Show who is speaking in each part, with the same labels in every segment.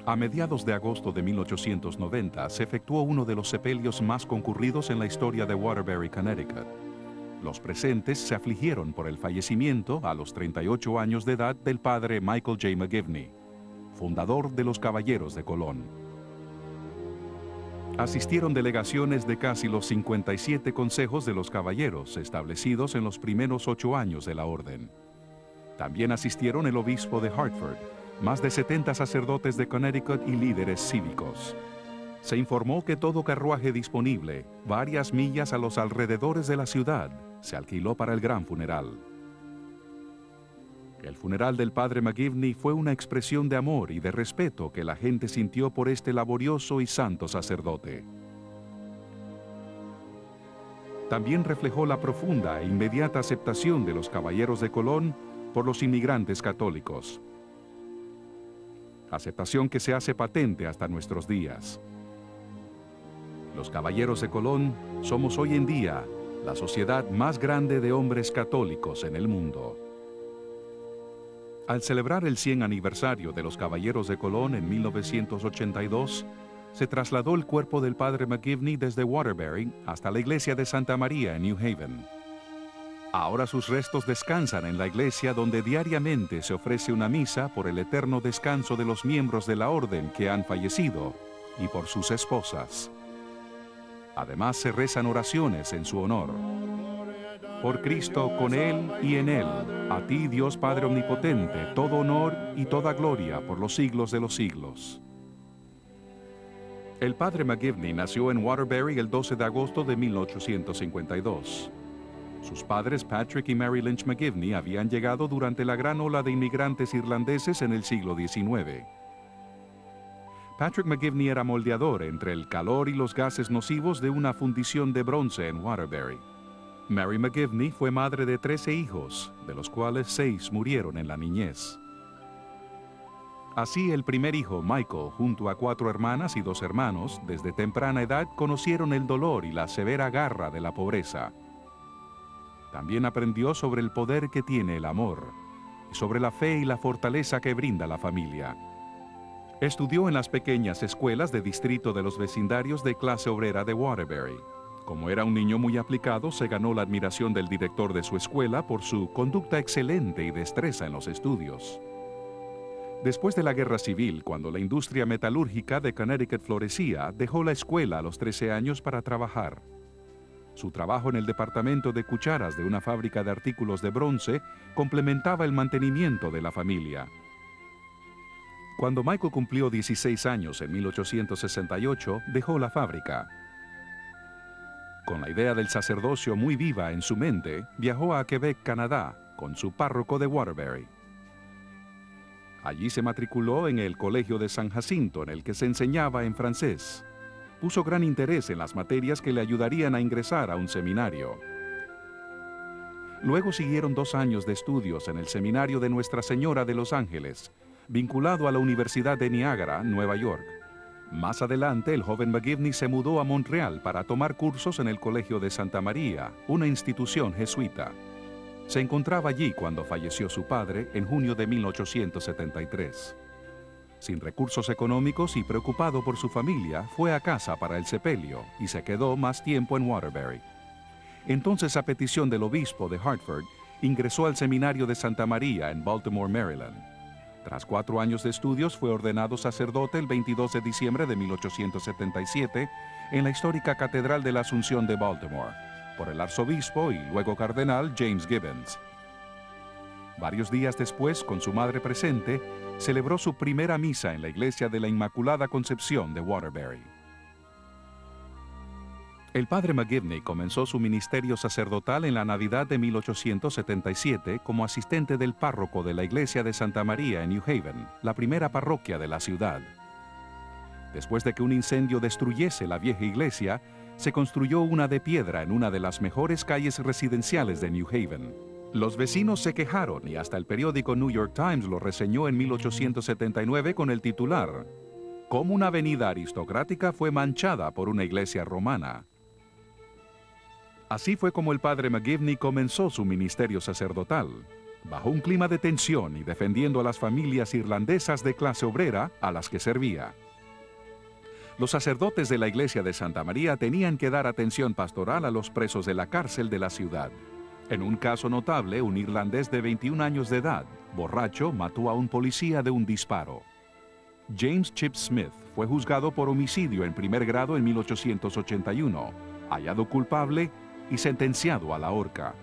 Speaker 1: A mediados de agosto de 1890 se efectuó uno de los sepelios más concurridos en la historia de Waterbury, Connecticut. Los presentes se afligieron por el fallecimiento a los 38 años de edad del padre Michael J. McGivney, fundador de los Caballeros de Colón. Asistieron delegaciones de casi los 57 consejos de los caballeros establecidos en los primeros 8 años de la orden. También asistieron el obispo de Hartford, más de 70 sacerdotes de Connecticut y líderes cívicos. Se informó que todo carruaje disponible, varias millas a los alrededores de la ciudad, se alquiló para el gran funeral. El funeral del padre McGivney fue una expresión de amor y de respeto que la gente sintió por este laborioso y santo sacerdote. También reflejó la profunda e inmediata aceptación de los caballeros de Colón por los inmigrantes católicos. Aceptación que se hace patente hasta nuestros días. Los Caballeros de Colón somos hoy en día la sociedad más grande de hombres católicos en el mundo. Al celebrar el 100 aniversario de los Caballeros de Colón en 1982, se trasladó el cuerpo del padre McGivney desde Waterbury hasta la iglesia de Santa María en New Haven. Ahora sus restos descansan en la iglesia donde diariamente se ofrece una misa por el eterno descanso de los miembros de la orden que han fallecido y por sus esposas. Además se rezan oraciones en su honor. Por Cristo, con Él y en Él, a ti Dios Padre Omnipotente, todo honor y toda gloria por los siglos de los siglos. El padre McGivney nació en Waterbury el 12 de agosto de 1852. Sus padres Patrick y Mary Lynch McGivney habían llegado durante la gran ola de inmigrantes irlandeses en el siglo XIX. Patrick McGivney era moldeador entre el calor y los gases nocivos de una fundición de bronce en Waterbury. Mary McGivney fue madre de 13 hijos, de los cuales 6 murieron en la niñez. Así, el primer hijo, Michael, junto a 4 hermanas y 2 hermanos, desde temprana edad conocieron el dolor y la severa garra de la pobreza. También aprendió sobre el poder que tiene el amor, y sobre la fe y la fortaleza que brinda la familia. Estudió en las pequeñas escuelas de distrito de los vecindarios de clase obrera de Waterbury. Como era un niño muy aplicado, se ganó la admiración del director de su escuela por su conducta excelente y destreza en los estudios. Después de la Guerra Civil, cuando la industria metalúrgica de Connecticut florecía, dejó la escuela a los 13 años para trabajar. Su trabajo en el departamento de cucharas de una fábrica de artículos de bronce complementaba el mantenimiento de la familia. Cuando Michael cumplió 16 años en 1868, dejó la fábrica. Con la idea del sacerdocio muy viva en su mente, viajó a Quebec, Canadá, con su párroco de Waterbury. Allí se matriculó en el Colegio de San Jacinto, en el que se enseñaba en francés. Puso gran interés en las materias que le ayudarían a ingresar a un seminario. Luego siguieron 2 años de estudios en el Seminario de Nuestra Señora de Los Ángeles, vinculado a la Universidad de Niágara, Nueva York. Más adelante, el joven McGivney se mudó a Montreal para tomar cursos en el Colegio de Santa María, una institución jesuita. Se encontraba allí cuando falleció su padre en junio de 1873. Sin recursos económicos y preocupado por su familia, fue a casa para el sepelio y se quedó más tiempo en Waterbury. Entonces, a petición del obispo de Hartford, ingresó al seminario de Santa María en Baltimore, Maryland. Tras 4 años de estudios, fue ordenado sacerdote el 22 de diciembre de 1877 en la histórica Catedral de la Asunción de Baltimore, por el arzobispo y luego cardenal James Gibbons. Varios días después, con su madre presente, celebró su primera misa en la iglesia de la Inmaculada Concepción de Waterbury. El padre McGivney comenzó su ministerio sacerdotal en la Navidad de 1877 como asistente del párroco de la iglesia de Santa María en New Haven, la primera parroquia de la ciudad. Después de que un incendio destruyese la vieja iglesia, se construyó una de piedra en una de las mejores calles residenciales de New Haven. Los vecinos se quejaron y hasta el periódico New York Times lo reseñó en 1879 con el titular: «Cómo una avenida aristocrática fue manchada por una iglesia romana». Así fue como el padre McGivney comenzó su ministerio sacerdotal. bajo un clima de tensión y defendiendo a las familias irlandesas de clase obrera a las que servía. Los sacerdotes de la iglesia de Santa María tenían que dar atención pastoral a los presos de la cárcel de la ciudad. En un caso notable, un irlandés de 21 años de edad, borracho, mató a un policía de un disparo. James Chip Smith fue juzgado por homicidio en primer grado en 1881, hallado culpable y sentenciado a la horca.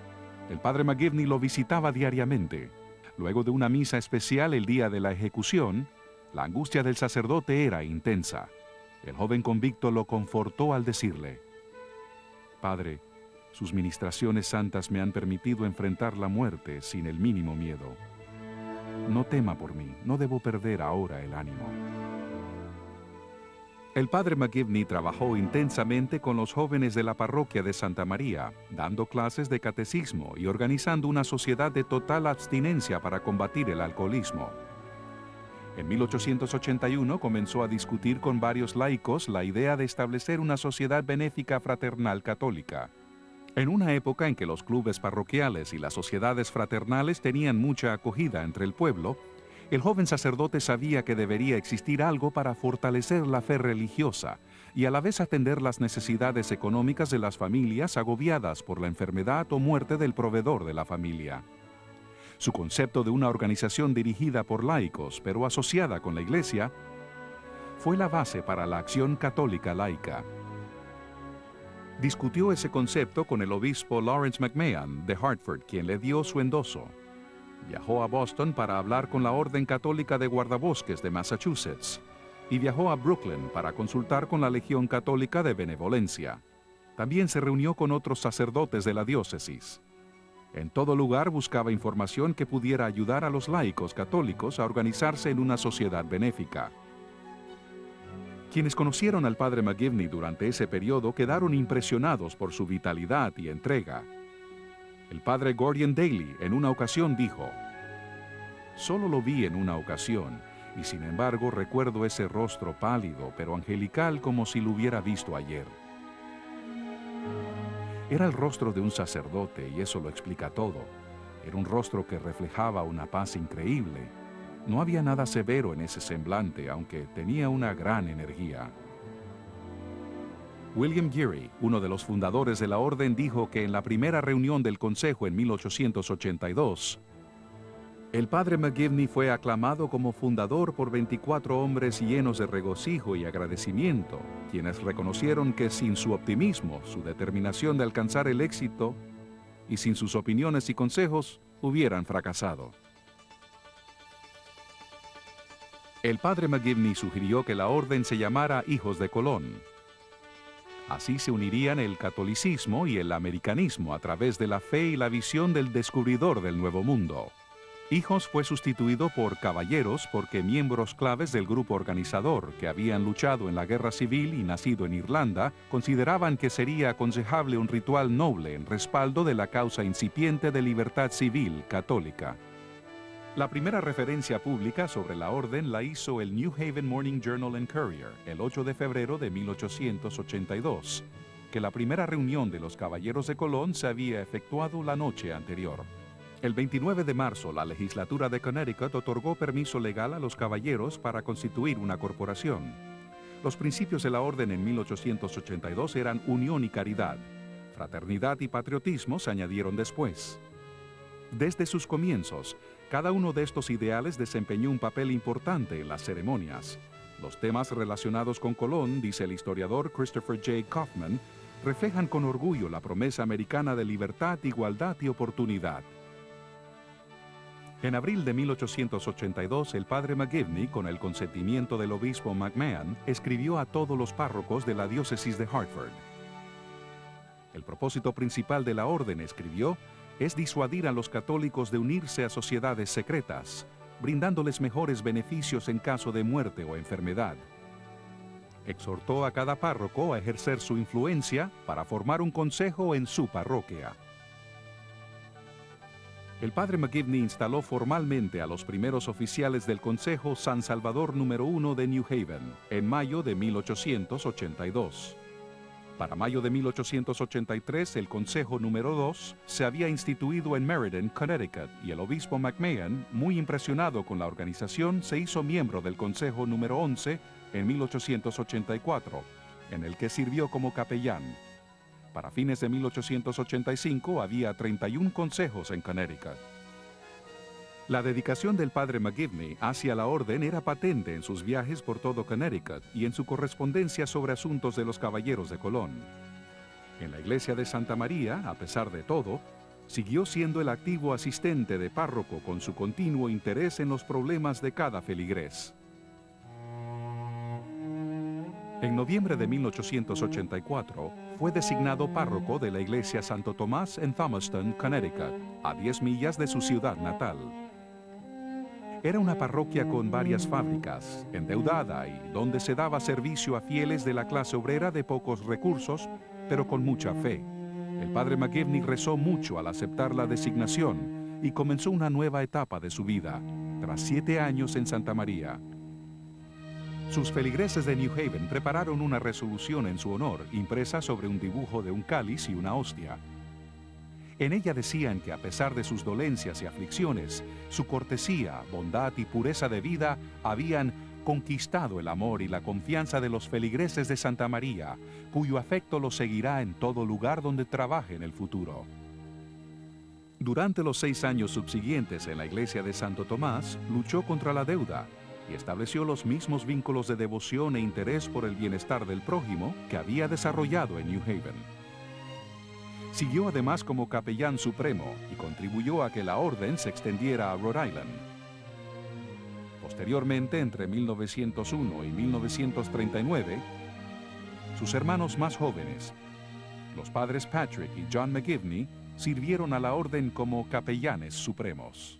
Speaker 1: El padre McGivney lo visitaba diariamente. Luego de una misa especial el día de la ejecución, la angustia del sacerdote era intensa. El joven convicto lo confortó al decirle: «Padre, sus ministraciones santas me han permitido enfrentar la muerte sin el mínimo miedo. No tema por mí, no debo perder ahora el ánimo». El padre McGivney trabajó intensamente con los jóvenes de la parroquia de Santa María, dando clases de catecismo y organizando una sociedad de total abstinencia para combatir el alcoholismo. En 1881 comenzó a discutir con varios laicos la idea de establecer una sociedad benéfica fraternal católica. En una época en que los clubes parroquiales y las sociedades fraternales tenían mucha acogida entre el pueblo, el joven sacerdote sabía que debería existir algo para fortalecer la fe religiosa y a la vez atender las necesidades económicas de las familias agobiadas por la enfermedad o muerte del proveedor de la familia. Su concepto de una organización dirigida por laicos, pero asociada con la Iglesia, fue la base para la acción católica laica. Discutió ese concepto con el obispo Lawrence McMahon de Hartford, quien le dio su endoso. Viajó a Boston para hablar con la Orden Católica de Guardabosques de Massachusetts y viajó a Brooklyn para consultar con la Legión Católica de Benevolencia. También se reunió con otros sacerdotes de la diócesis. En todo lugar buscaba información que pudiera ayudar a los laicos católicos a organizarse en una sociedad benéfica. Quienes conocieron al padre McGivney durante ese periodo quedaron impresionados por su vitalidad y entrega. El padre Gordian Daly en una ocasión dijo: «Solo lo vi en una ocasión, y sin embargo recuerdo ese rostro pálido pero angelical como si lo hubiera visto ayer». Era el rostro de un sacerdote y eso lo explica todo. Era un rostro que reflejaba una paz increíble. No había nada severo en ese semblante, aunque tenía una gran energía. William Geary, uno de los fundadores de la orden, dijo que en la primera reunión del Consejo en 1882, el padre McGivney fue aclamado como fundador por 24 hombres llenos de regocijo y agradecimiento, quienes reconocieron que sin su optimismo, su determinación de alcanzar el éxito y sin sus opiniones y consejos, hubieran fracasado. El padre McGivney sugirió que la orden se llamara Hijos de Colón. Así se unirían el catolicismo y el americanismo a través de la fe y la visión del descubridor del Nuevo Mundo. Hijos fue sustituido por caballeros porque miembros claves del grupo organizador, que habían luchado en la guerra civil y nacido en Irlanda, consideraban que sería aconsejable un ritual noble en respaldo de la causa incipiente de libertad civil católica. La primera referencia pública sobre la orden la hizo el New Haven Morning Journal and Courier el 8 de febrero de 1882, que la primera reunión de los Caballeros de Colón se había efectuado la noche anterior. El 29 de marzo, la legislatura de Connecticut otorgó permiso legal a los caballeros para constituir una corporación. Los principios de la orden en 1882 eran unión y caridad. Fraternidad y patriotismo se añadieron después. Desde sus comienzos, cada uno de estos ideales desempeñó un papel importante en las ceremonias. Los temas relacionados con Colón, dice el historiador Christopher J. Kaufman, reflejan con orgullo la promesa americana de libertad, igualdad y oportunidad. En abril de 1882, el padre McGivney, con el consentimiento del obispo McMahon, escribió a todos los párrocos de la diócesis de Hartford. El propósito principal de la orden, escribió, es disuadir a los católicos de unirse a sociedades secretas, brindándoles mejores beneficios en caso de muerte o enfermedad. Exhortó a cada párroco a ejercer su influencia para formar un consejo en su parroquia. El padre McGivney instaló formalmente a los primeros oficiales del Consejo San Salvador número 1 de New Haven en mayo de 1882. Para mayo de 1883, el Consejo número 2 se había instituido en Meriden, Connecticut, y el obispo McMahon, muy impresionado con la organización, se hizo miembro del Consejo número 11 en 1884, en el que sirvió como capellán. Para fines de 1885 había 31 consejos en Connecticut. La dedicación del padre McGivney hacia la orden era patente en sus viajes por todo Connecticut y en su correspondencia sobre asuntos de los caballeros de Colón. En la iglesia de Santa María, a pesar de todo, siguió siendo el activo asistente de párroco con su continuo interés en los problemas de cada feligrés. En noviembre de 1884, fue designado párroco de la iglesia Santo Tomás en Thomaston, Connecticut, a 10 millas de su ciudad natal. Era una parroquia con varias fábricas, endeudada y donde se daba servicio a fieles de la clase obrera de pocos recursos, pero con mucha fe. El padre McGivney rezó mucho al aceptar la designación y comenzó una nueva etapa de su vida, tras 7 años en Santa María. Sus feligreses de New Haven prepararon una resolución en su honor, impresa sobre un dibujo de un cáliz y una hostia. En ella decían que a pesar de sus dolencias y aflicciones, su cortesía, bondad y pureza de vida habían conquistado el amor y la confianza de los feligreses de Santa María, cuyo afecto los seguirá en todo lugar donde trabaje en el futuro. Durante los 6 años subsiguientes en la iglesia de Santo Tomás, luchó contra la deuda y estableció los mismos vínculos de devoción e interés por el bienestar del prójimo que había desarrollado en New Haven. Siguió además como capellán supremo y contribuyó a que la orden se extendiera a Rhode Island. Posteriormente, entre 1901 y 1939, sus hermanos más jóvenes, los padres Patrick y John McGivney, sirvieron a la orden como capellanes supremos.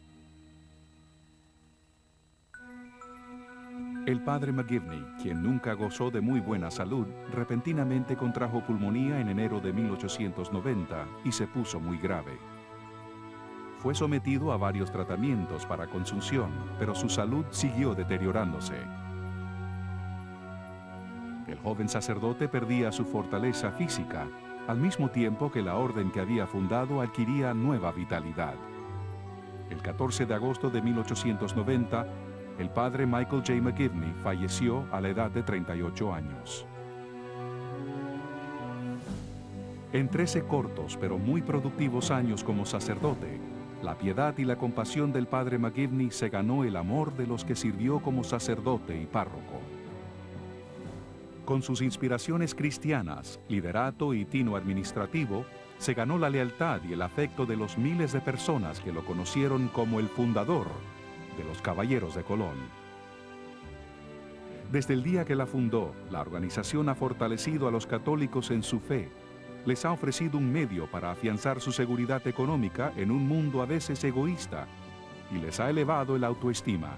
Speaker 1: El padre McGivney, quien nunca gozó de muy buena salud, repentinamente contrajo pulmonía en enero de 1890 y se puso muy grave. Fue sometido a varios tratamientos para consunción, pero su salud siguió deteriorándose. El joven sacerdote perdía su fortaleza física, al mismo tiempo que la orden que había fundado adquiría nueva vitalidad. El 14 de agosto de 1890, el padre Michael J. McGivney falleció a la edad de 38 años. En 13 cortos pero muy productivos años como sacerdote, la piedad y la compasión del padre McGivney se ganó el amor de los que sirvió como sacerdote y párroco. Con sus inspiraciones cristianas, liderato y tino administrativo, se ganó la lealtad y el afecto de los miles de personas que lo conocieron como el fundador de los Caballeros de Colón. Desde el día que la fundó, la organización ha fortalecido a los católicos en su fe, les ha ofrecido un medio para afianzar su seguridad económica en un mundo a veces egoísta y les ha elevado el autoestima.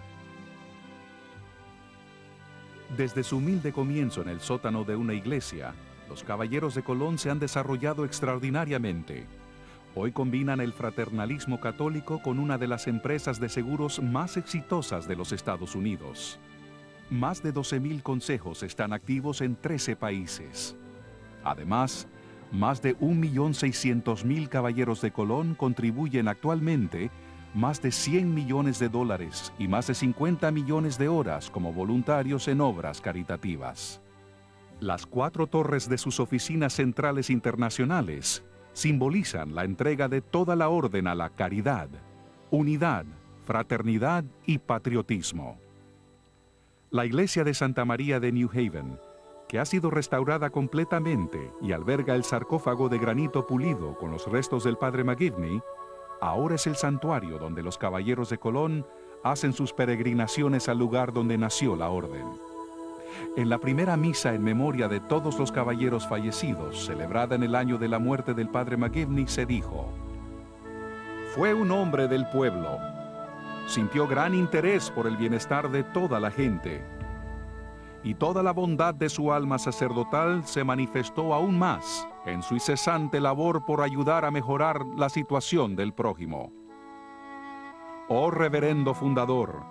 Speaker 1: Desde su humilde comienzo en el sótano de una iglesia, los Caballeros de Colón se han desarrollado extraordinariamente. Hoy combinan el fraternalismo católico con una de las empresas de seguros más exitosas de los Estados Unidos. Más de 12,000 consejos están activos en 13 países. Además, más de 1.600.000 Caballeros de Colón contribuyen actualmente más de $100 millones y más de 50 millones de horas como voluntarios en obras caritativas. Las 4 torres de sus oficinas centrales internacionales simbolizan la entrega de toda la orden a la caridad, unidad, fraternidad y patriotismo. La iglesia de Santa María de New Haven, que ha sido restaurada completamente y alberga el sarcófago de granito pulido con los restos del padre McGivney, ahora es el santuario donde los Caballeros de Colón hacen sus peregrinaciones al lugar donde nació la orden. En la primera misa en memoria de todos los caballeros fallecidos, celebrada en el año de la muerte del padre McGivney, se dijo: «Fue un hombre del pueblo. Sintió gran interés por el bienestar de toda la gente. Y toda la bondad de su alma sacerdotal se manifestó aún más en su incesante labor por ayudar a mejorar la situación del prójimo. Oh reverendo fundador,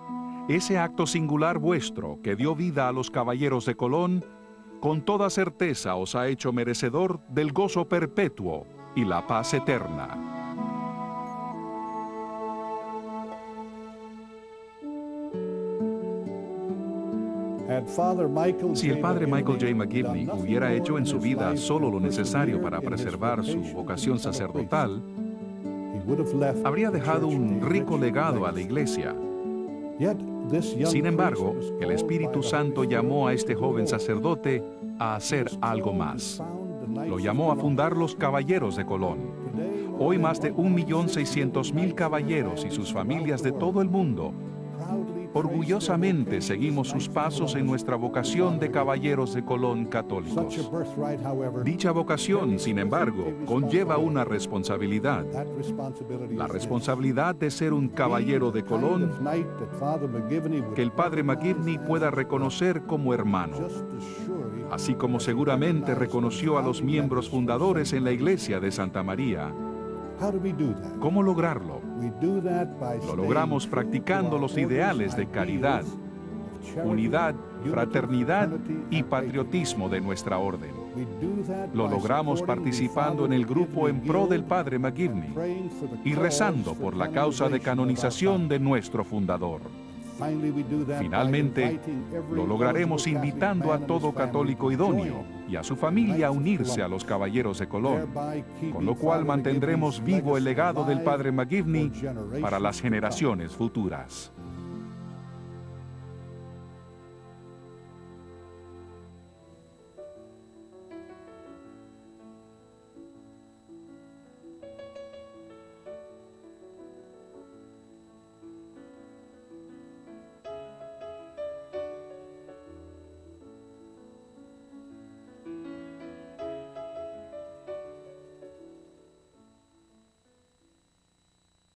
Speaker 1: ese acto singular vuestro que dio vida a los Caballeros de Colón con toda certeza os ha hecho merecedor del gozo perpetuo y la paz eterna. Si el padre Michael J. McGivney hubiera hecho en su vida solo lo necesario para preservar su vocación sacerdotal, habría dejado un rico legado a la iglesia. Sin embargo, el Espíritu Santo llamó a este joven sacerdote a hacer algo más. Lo llamó a fundar los Caballeros de Colón. Hoy más de 1.600.000 caballeros y sus familias de todo el mundo orgullosamente seguimos sus pasos en nuestra vocación de Caballeros de Colón católicos. Dicha vocación, sin embargo, conlleva una responsabilidad. La responsabilidad de ser un caballero de Colón que el padre McGivney pueda reconocer como hermano, así como seguramente reconoció a los miembros fundadores en la iglesia de Santa María. ¿Cómo lograrlo? Lo logramos practicando los ideales de caridad, unidad, fraternidad y patriotismo de nuestra orden. Lo logramos participando en el grupo en pro del padre McGivney y rezando por la causa de canonización de nuestro fundador. Finalmente, lo lograremos invitando a todo católico idóneo y a su familia a unirse a los Caballeros de Colón, con lo cual mantendremos vivo el legado del padre McGivney para las generaciones futuras.